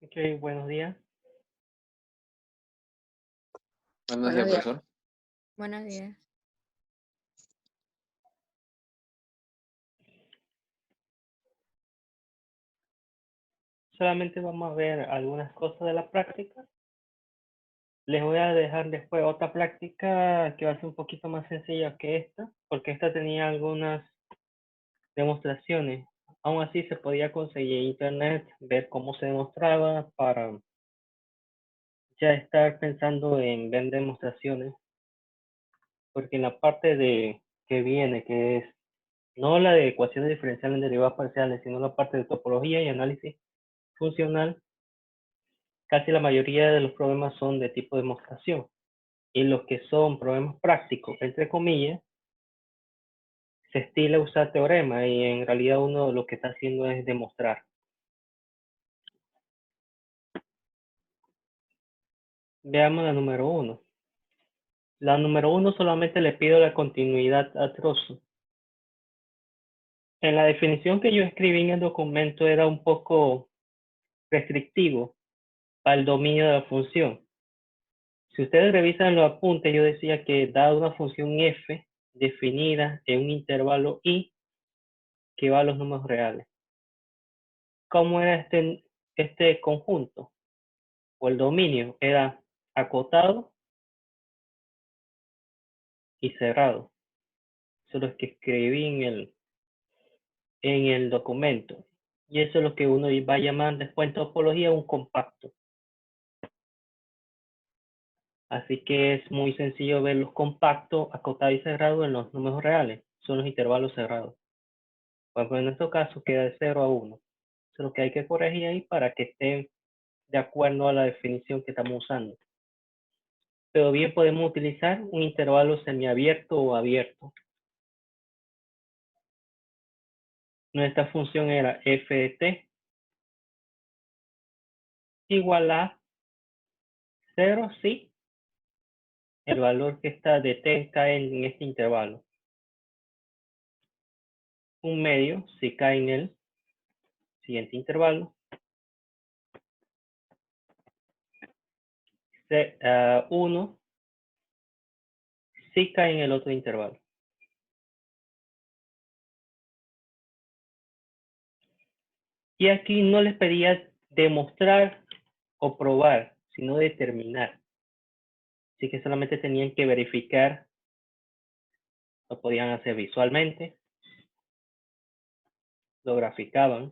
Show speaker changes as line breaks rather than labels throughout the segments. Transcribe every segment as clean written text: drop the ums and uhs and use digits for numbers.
Ok, buenos días.
Buenos días,
Buenos días.
profesor.
Buenos días.
Solamente vamos a ver algunas cosas de la práctica. Les voy a dejar después otra práctica que va a ser un poquito más sencilla que esta, porque esta tenía algunas demostraciones. Aún así se podía conseguir en internet, ver cómo se demostraba para ya estar pensando en ver demostraciones, porque en la parte de que viene, que es no la de ecuaciones diferenciales en derivadas parciales, sino la parte de topología y análisis funcional, casi la mayoría de los problemas son de tipo de demostración. Y los que son problemas prácticos, entre comillas, se estila usar teorema y en realidad uno lo que está haciendo es demostrar. Veamos la número 1. La número 1 solamente le pido la continuidad a trozo. En la definición que yo escribí en el documento era un poco restrictivo para el dominio de la función. Si ustedes revisan los apuntes, yo decía que dada una función f definida en un intervalo i que va a los números reales. ¿Cómo era este conjunto? O el dominio era acotado y cerrado. Eso es lo que escribí en el documento. Y eso es lo que uno va a llamar después en topología un compacto. Así que es muy sencillo ver los compactos, acotados y cerrados en los números reales. Son los intervalos cerrados. Por ejemplo, en nuestro caso queda de 0 a 1. Eso es lo que hay que corregir ahí para que estén de acuerdo a la definición que estamos usando. Pero bien podemos utilizar un intervalo semiabierto o abierto. Nuestra función era f de t igual a 0 si el valor que está de t cae en este intervalo. Un medio si cae en el siguiente intervalo. 1 si cae en el otro intervalo. Y aquí no les pedía demostrar o probar, sino determinar. Así que solamente tenían que verificar, lo podían hacer visualmente, lo graficaban.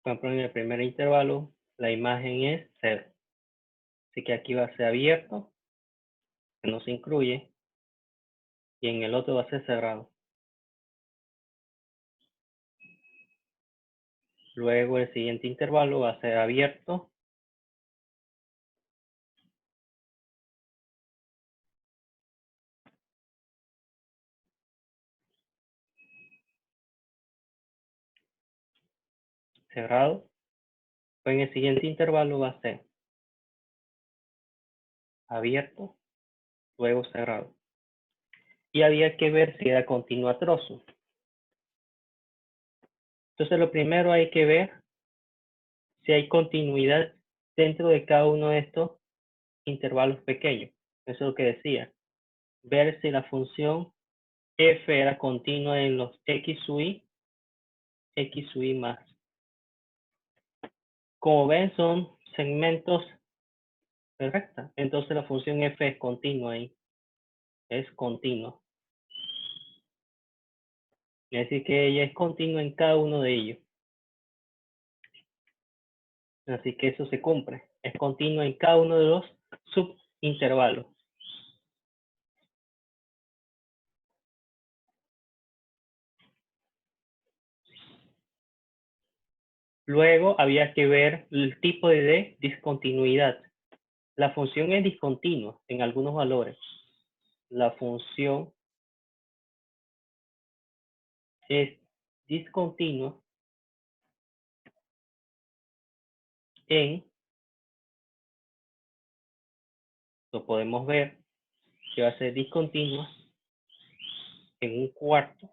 Por ejemplo, en el primer intervalo, la imagen es 0. Así que aquí va a ser abierto, que no se incluye, y en el otro va a ser cerrado. Luego el siguiente intervalo va a ser abierto, cerrado. Pues en el siguiente intervalo va a ser abierto, luego cerrado. Y había que ver si era continuo a trozo. Entonces lo primero hay que ver si hay continuidad dentro de cada uno de estos intervalos pequeños. Eso es lo que decía. Ver si la función f era continua en los x sub y más. Como ven, son segmentos de recta. Entonces la función f es continua ahí. Es continua. Es decir, que ella es continua en cada uno de ellos. Así que eso se cumple. Es continua en cada uno de los subintervalos. Luego había que ver el tipo de discontinuidad. La función es discontinua en algunos valores. La función es discontinua en, lo podemos ver, que va a ser discontinua en un cuarto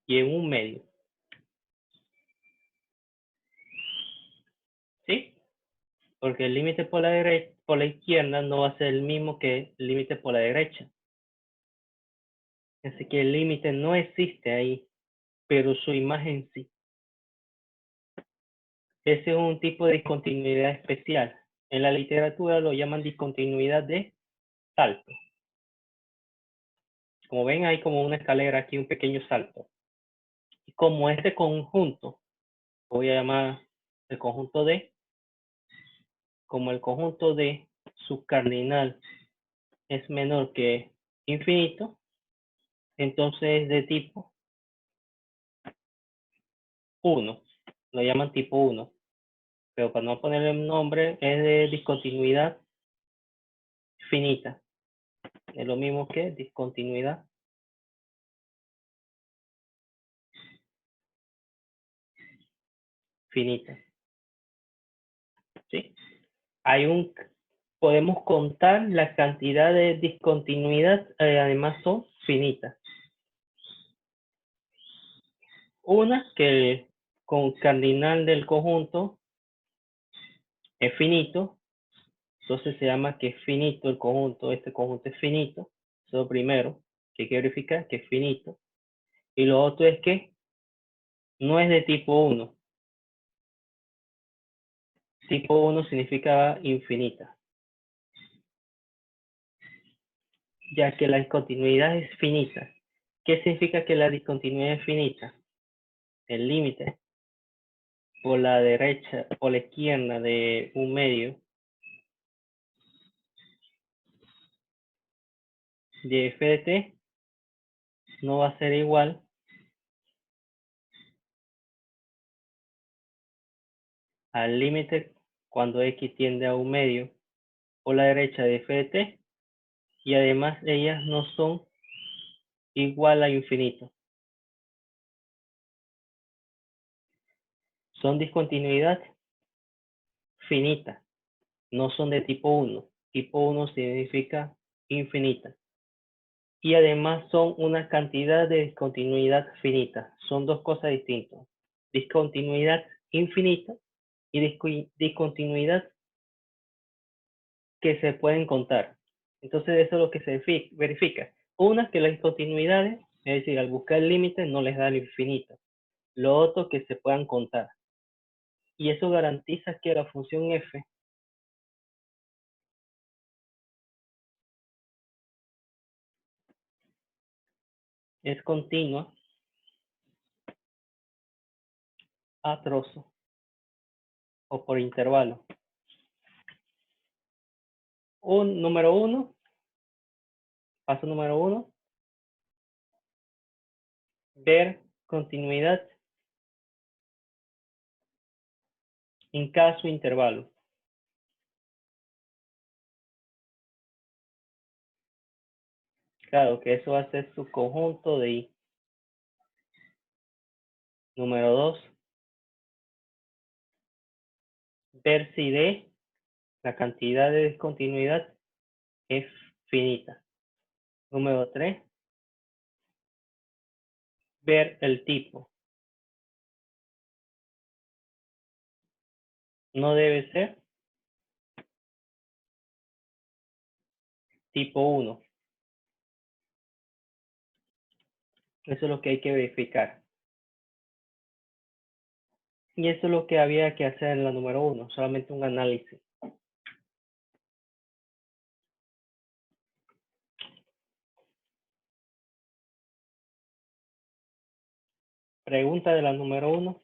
y en un medio. ¿Sí? Porque el límite por la izquierda no va a ser el mismo que el límite por la derecha. Así que el límite no existe ahí, pero su imagen sí. Ese es un tipo de discontinuidad especial. En la literatura lo llaman discontinuidad de salto. Como ven, hay como una escalera aquí, un pequeño salto. Y como este conjunto, voy a llamar el conjunto D, como el conjunto D, su cardinal es menor que infinito, entonces es de tipo 1. Lo llaman tipo 1. Pero para no ponerle un nombre, es de discontinuidad finita. Es lo mismo que discontinuidad finita. ¿Sí? Podemos contar la cantidad de discontinuidad, además son finitas. Una que con cardinal del conjunto es finito, entonces se llama que es finito el conjunto, este conjunto es finito. Eso es lo primero que hay que verificar, que es finito. Y lo otro es que no es de tipo 1. Tipo 1 significa infinita, ya que la discontinuidad es finita. ¿Qué significa que la discontinuidad es finita? El límite por la derecha, por la izquierda de un medio de f de t no va a ser igual al límite cuando x tiende a un medio por la derecha de f de t, y además ellas no son igual a infinito. Son discontinuidad finita, no son de tipo 1. Tipo 1 significa infinita. Y además son una cantidad de discontinuidad finita. Son dos cosas distintas. Discontinuidad infinita y discontinuidad que se pueden contar. Entonces eso es lo que se verifica. Una, que las discontinuidades, es decir, al buscar el límite no les da el infinito. Lo otro, que se puedan contar. Y eso garantiza que la función f es continua a trozo o por intervalo. Número uno, paso número uno, ver continuidad en cada intervalo. Claro que eso va a ser su conjunto de I. Número 2, ver si D, la cantidad de discontinuidad, es finita. Número 3, ver el tipo. No debe ser tipo 1. Eso es lo que hay que verificar. Y eso es lo que había que hacer en la número 1, solamente un análisis. Pregunta de la número 1.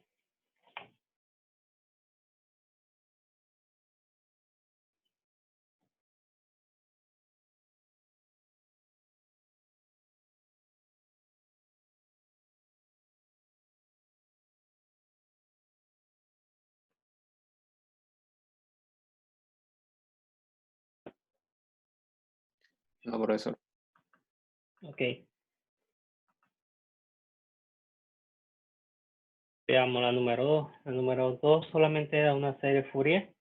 No, profesor.
Ok. Veamos la número 2. La número 2 solamente da una serie Fourier.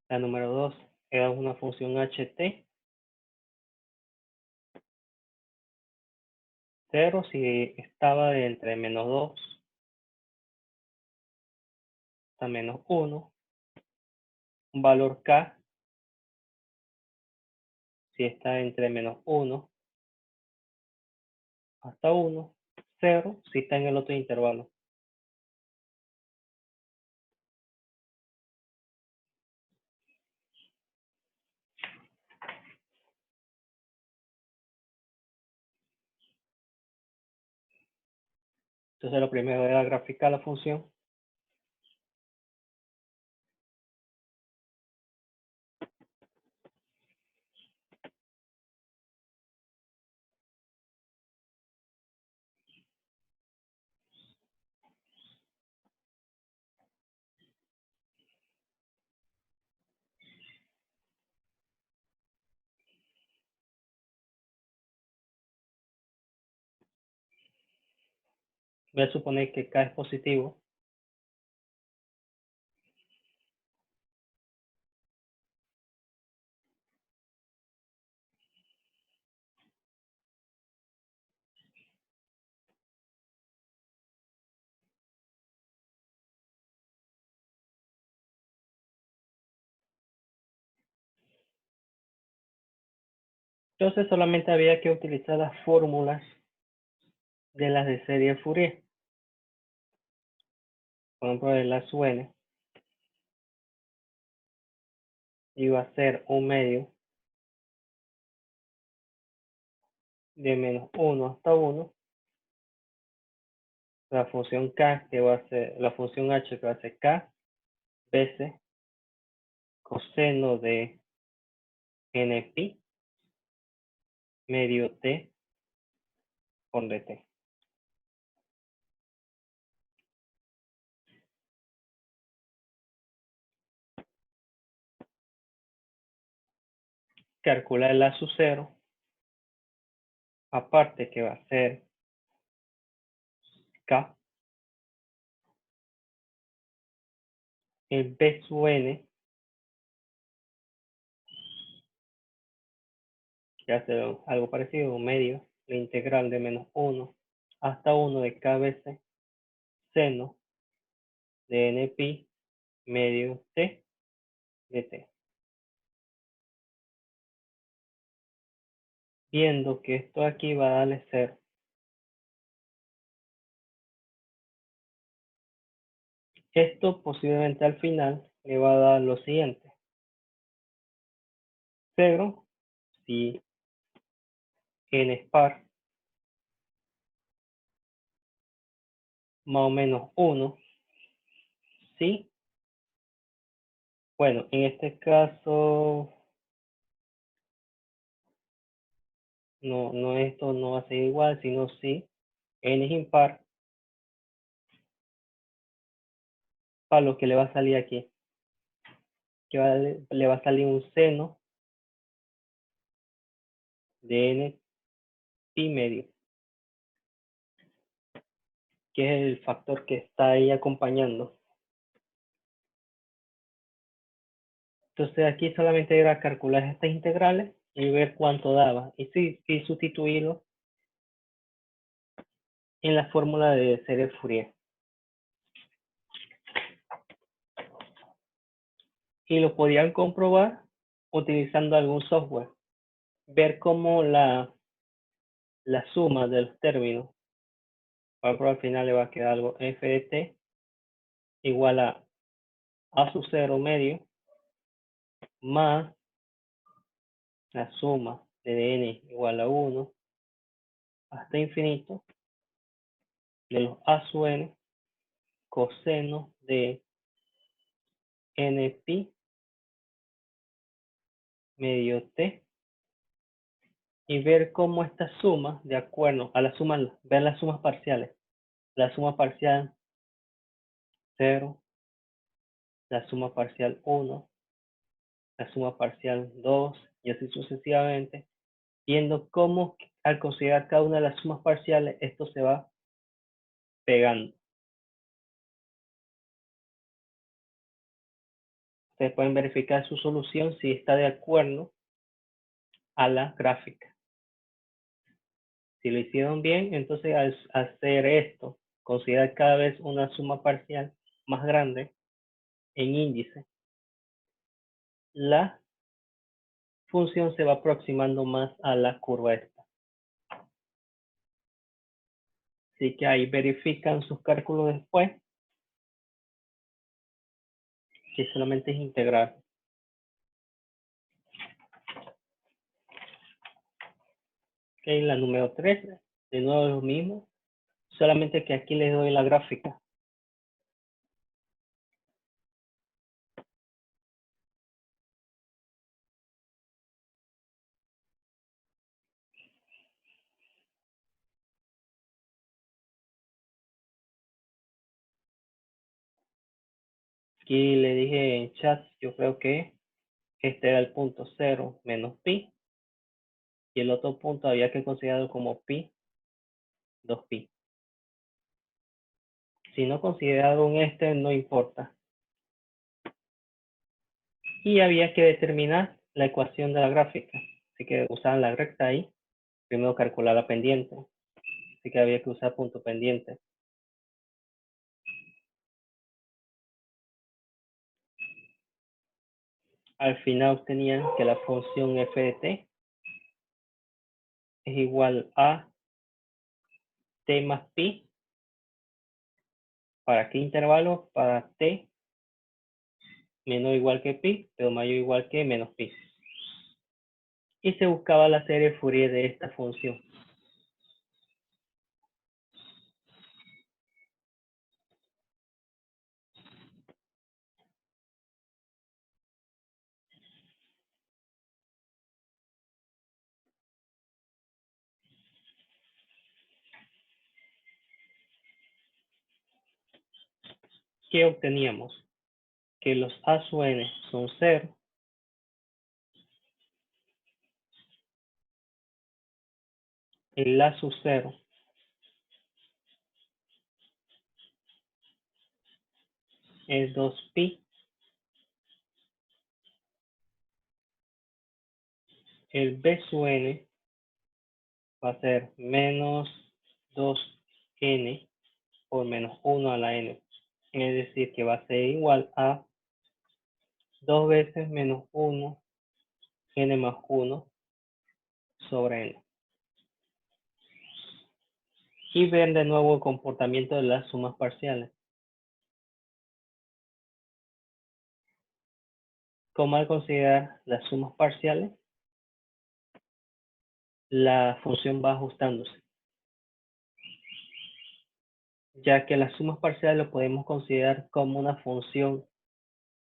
La número 2 era una función ht. 0 si estaba de entre menos 2 hasta menos 1. Un valor k si está entre menos 1 hasta 1. 0 si está en el otro intervalo. Entonces lo primero era graficar la función. Voy a suponer que k es positivo. Entonces solamente había que utilizar las fórmulas de las de serie Fourier. Por ejemplo, el A sub n iba a ser un medio de menos 1 hasta 1. La función k que va a ser, la función h que va a ser k veces coseno de npi medio t por dt. Calcular el A sub 0, aparte que va a ser k, el b sub n, que hace algo parecido, un medio, la integral de menos 1 hasta 1 de k veces seno de npi medio t dt. Viendo que esto aquí va a darle 0. Esto posiblemente al final le va a dar lo siguiente. 0 si n es par, más o menos 1 si, bueno, en este caso no esto no va a ser igual, sino si n es impar, para lo que le va a salir aquí, que le va a salir un seno de n pi medio, que es el factor que está ahí acompañando. Entonces aquí solamente era calcular estas integrales y ver cuánto daba. Y sustituirlo en la fórmula de serie Fourier. Y lo podían comprobar utilizando algún software. Ver cómo la suma de los términos, por ejemplo, al final le va a quedar algo f de t igual a sub 0 medio más la suma de n igual a 1 hasta infinito de los a sub n coseno de npi medio t, y ver cómo esta suma, de acuerdo a la suma, ver las sumas parciales. La suma parcial 0, la suma parcial 1, la suma parcial 2, y así sucesivamente, viendo cómo al considerar cada una de las sumas parciales, esto se va pegando. Ustedes pueden verificar su solución si está de acuerdo a la gráfica. Si lo hicieron bien, entonces al hacer esto, considerar cada vez una suma parcial más grande en índice, la función se va aproximando más a la curva esta. Así que ahí verifican sus cálculos después, que solamente es integrar. Ok, la número 3, de nuevo lo mismo, solamente que aquí les doy la gráfica. Aquí le dije en chat, yo creo que este era el punto 0 menos pi, y el otro punto había que considerarlo como pi, 2pi. Si no consideraron este, no importa. Y había que determinar la ecuación de la gráfica. Así que usaban la recta ahí. Primero calcular la pendiente. Así que había que usar punto pendiente. Al final obtenían que la función f de t es igual a t más pi. ¿Para qué intervalo? Para t menor o igual que pi, pero mayor o igual que menos pi. Y se buscaba la serie Fourier de esta función. ¿Qué obteníamos? Que los a sub n son 0. El a sub 0 es 2pi. El b sub n va a ser menos 2n por menos 1 a la n. Es decir, que va a ser igual a 2 veces menos 1, n más 1 sobre n. Y ver de nuevo el comportamiento de las sumas parciales. Como al considerar las sumas parciales, la función va ajustándose. Ya que las sumas parciales lo podemos considerar como una función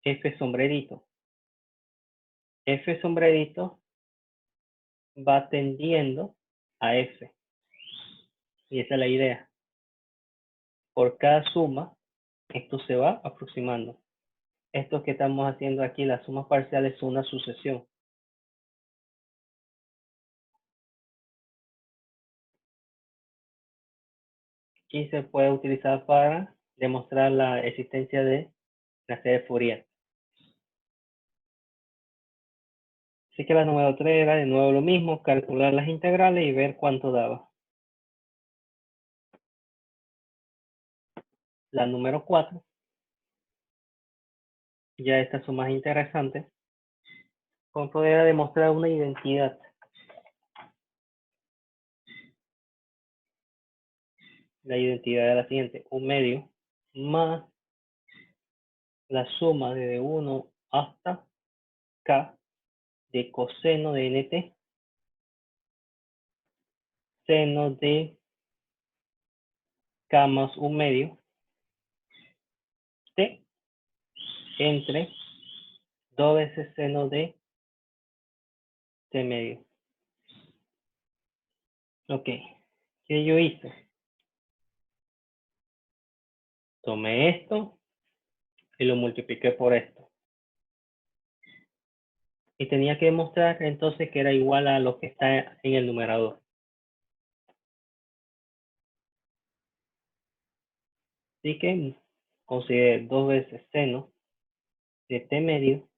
f sombrerito. F sombrerito va tendiendo a f. Y esa es la idea. Por cada suma, esto se va aproximando. Esto que estamos haciendo aquí, las sumas parciales, es una sucesión. Y se puede utilizar para demostrar la existencia de la serie Fourier. Así que la número 3 era de nuevo lo mismo, calcular las integrales y ver cuánto daba. La número 4, ya estas son más interesantes, con poder demostrar una identidad. La identidad es la siguiente: un medio más la suma desde 1 hasta k de coseno de nt, seno de k más un medio, t, entre 2 veces seno de t medio. Ok, ¿qué yo hice? Tomé esto y lo multipliqué por esto. Y tenía que demostrar entonces que era igual a lo que está en el numerador. Así que consideré 2 veces seno de t medio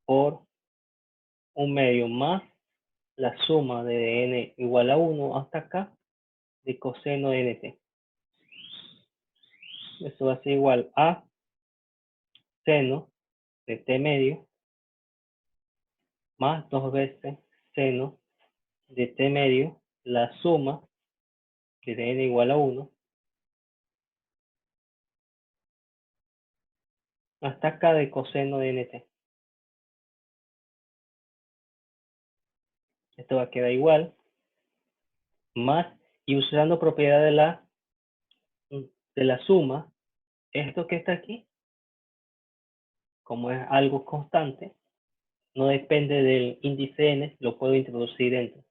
por 1/2 más la suma de n igual a 1 hasta acá de coseno de nt. Eso va a ser igual a seno de t medio más 2 veces seno de t medio, la suma que de n igual a 1 hasta acá de coseno de nt. Esto va a quedar igual, más, y usando propiedad de la suma, esto que está aquí, como es algo constante, no depende del índice n, lo puedo introducir dentro.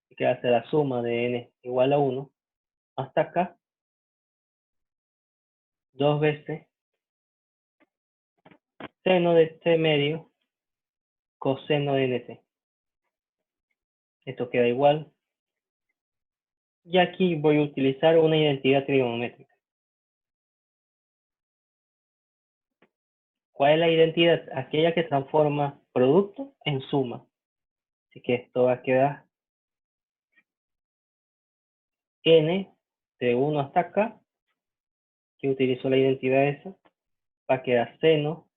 Así que hace la suma de n igual a 1 hasta acá, 2 veces seno de t medio coseno de nt. Esto queda igual. Y aquí voy a utilizar una identidad trigonométrica. ¿Cuál es la identidad? Aquella que transforma producto en suma. Así que esto va a quedar n de 1 hasta acá, que utilizo la identidad esa, va a quedar seno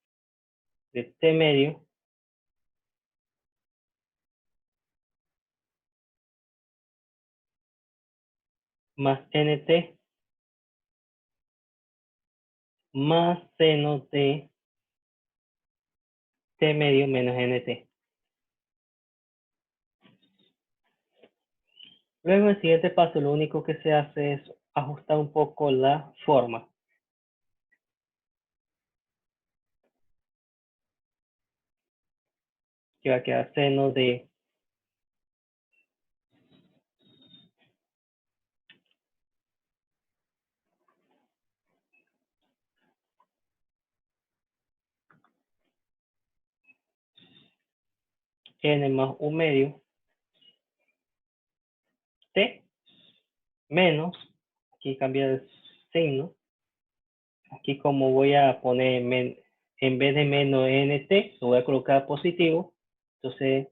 de t medio más nt más seno de t medio menos nt. Luego, en el siguiente paso, lo único que se hace es ajustar un poco la forma. Que va a quedar seno de n más 1/2 t menos, aquí cambia el signo, aquí como voy a poner en vez de menos nt, lo voy a colocar positivo, entonces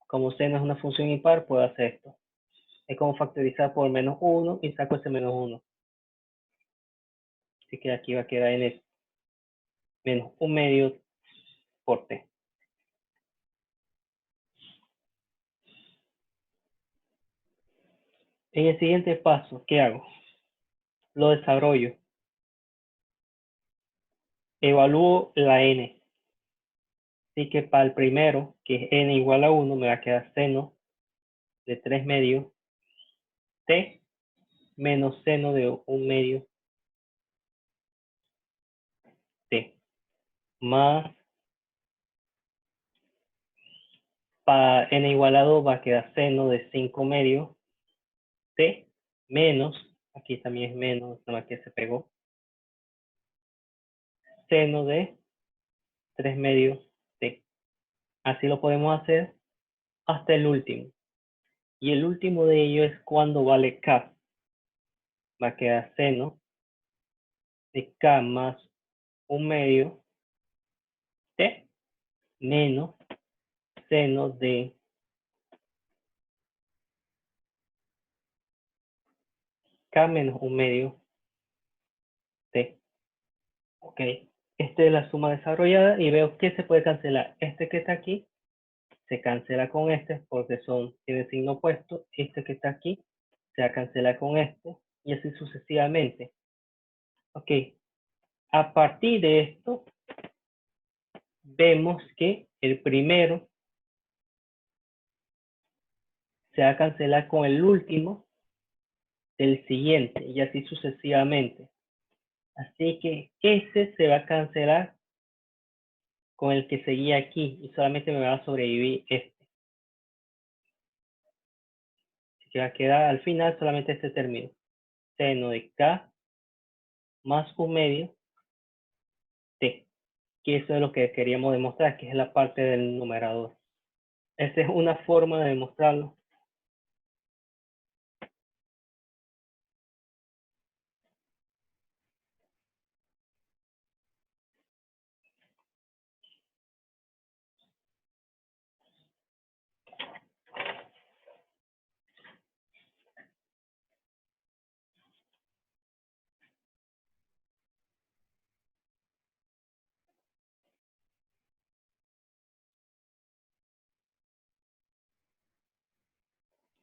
como seno es una función impar, puedo hacer esto. Es como factorizar por menos 1 y saco ese menos 1. Así que aquí va a quedar n menos 1/2 por t. En el siguiente paso, ¿qué hago? Lo desarrollo. Evalúo la n. Así que para el primero, que es n igual a 1, me va a quedar seno de 3/2 t menos seno de 1/2 t. Más, para n igual a 2 va a quedar seno de 5/2 t menos, aquí también es menos, nada más que se pegó, seno de 3/2 t. Así lo podemos hacer hasta el último. Y el último de ellos es cuando vale k. Va a quedar seno de k más 1/2 t menos seno de k menos 1/2 t. Ok. Esta es la suma desarrollada y veo que se puede cancelar. Este que está aquí se cancela con este porque tiene signo opuesto. Este que está aquí se va a cancelar con este y así sucesivamente. Ok. A partir de esto, vemos que el primero se va a cancelar con el último del siguiente y así sucesivamente. Así que este se va a cancelar con el que seguía aquí y solamente me va a sobrevivir este. Así que va a quedar al final solamente este término. Seno de k más 1/2 que eso es lo que queríamos demostrar, que es la parte del numerador. Esa es una forma de demostrarlo.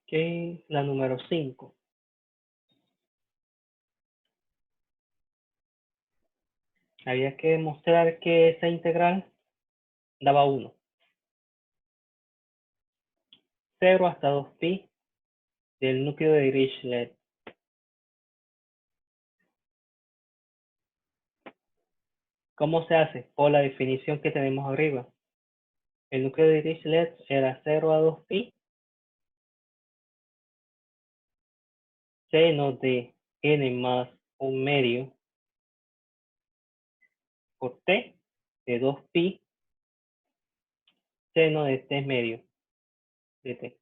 Que la número 5. Había que demostrar que esa integral daba 1. 0 hasta 2pi del núcleo de Dirichlet. ¿Cómo se hace? Por la definición que tenemos arriba. El núcleo de Dirichlet era 0 a 2pi seno de n más un medio por t de 2pi seno de t medio de t.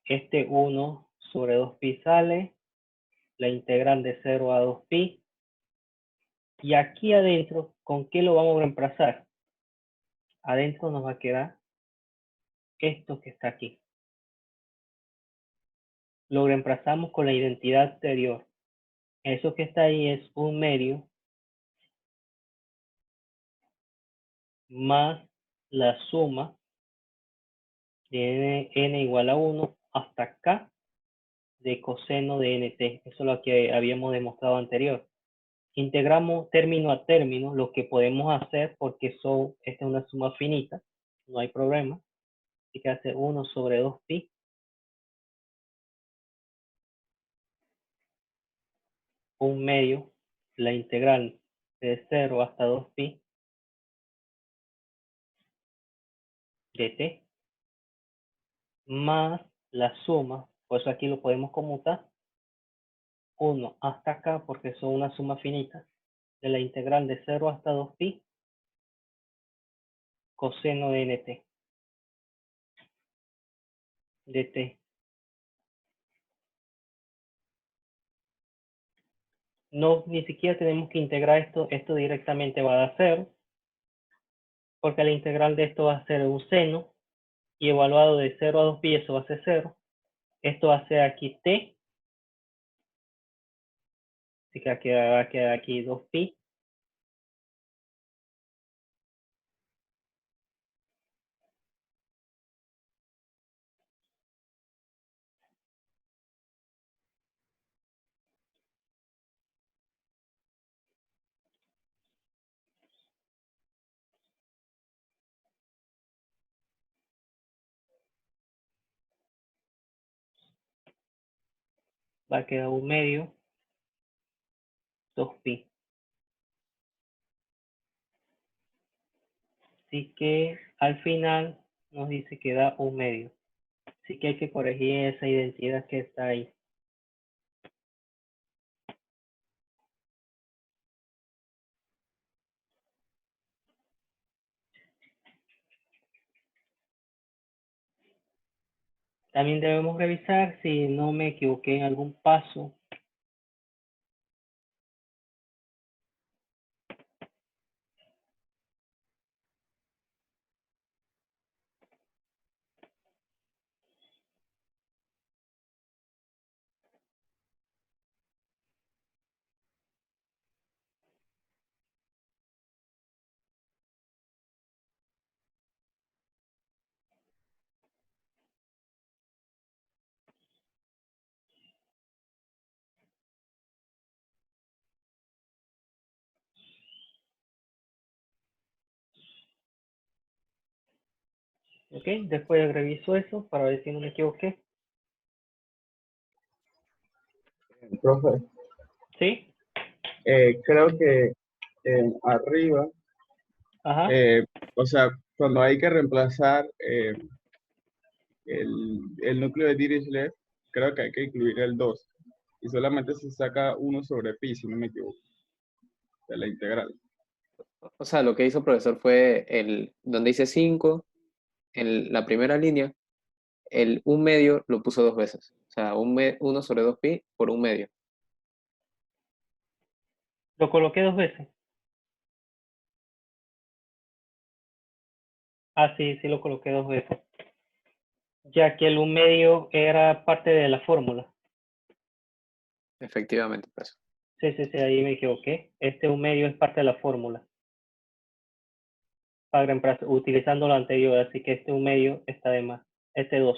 Este 1 sobre 2pi sale, la integral de 0 a 2pi. Y aquí adentro, ¿con qué lo vamos a reemplazar? Adentro nos va a quedar esto que está aquí. Lo reemplazamos con la identidad anterior. Eso que está ahí es un medio más la suma de n igual a 1 hasta acá de coseno de nt. Eso es lo que habíamos demostrado anterior. Integramos término a término lo que podemos hacer porque esta es una suma finita, no hay problema. Así que hace 1 sobre 2pi un medio, la integral de 0 hasta 2pi de t más la suma, por eso aquí lo podemos conmutar, 1 hasta acá porque son una suma finita, de la integral de 0 hasta 2pi coseno de nt de t. No, ni siquiera tenemos que integrar esto directamente va a dar 0, porque la integral de esto va a ser un seno, y evaluado de 0 a 2pi eso va a ser 0. Esto va a ser aquí t, así que va a quedar aquí 2pi va a quedar un medio 2pi. Así que al final nos dice que da un medio. Así que hay que corregir esa identidad que está ahí. También debemos revisar si no me equivoqué en algún paso. ¿Ok? Después reviso eso para ver si no me equivoqué.
Profe,
¿Sí?
creo que arriba,
Ajá.
o sea, cuando hay que reemplazar el núcleo de Dirichlet, creo que hay que incluir el 2 y solamente se saca 1 sobre pi, si no me equivoco, de la integral.
O sea, lo que hizo el profesor fue donde dice 5, en la primera línea, el 1/2 lo puso 2 veces. O sea, 1 sobre 2pi por 1/2.
Lo coloqué 2 veces. Ah, sí, sí lo coloqué 2 veces. Ya que el 1/2 era parte de la fórmula.
Efectivamente, profesor.
Sí, sí, sí, ahí me equivoqué. Este 1/2 es parte de la fórmula. Para reemplazar, utilizando lo anterior, así que este 1/2 está de más. Este 2.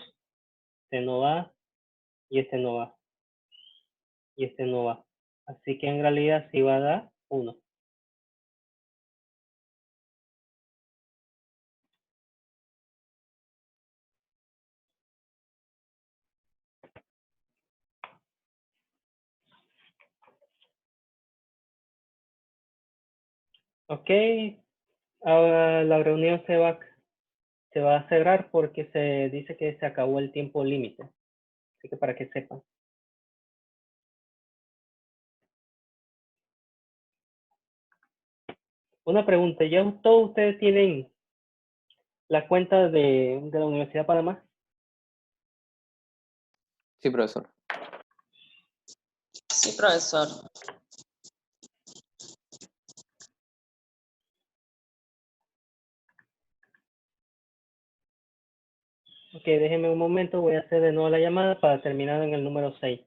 Este no va y este no va. Y este no va. Así que en realidad sí va a dar 1. Ok, ahora la reunión se va a cerrar porque se dice que se acabó el tiempo límite. Así que para que sepan. Una pregunta, ¿ya todos ustedes tienen la cuenta de la Universidad de Panamá?
Sí, profesor.
Sí, profesor.
Ok, déjenme un momento, voy a hacer de nuevo la llamada para terminar en el número 6.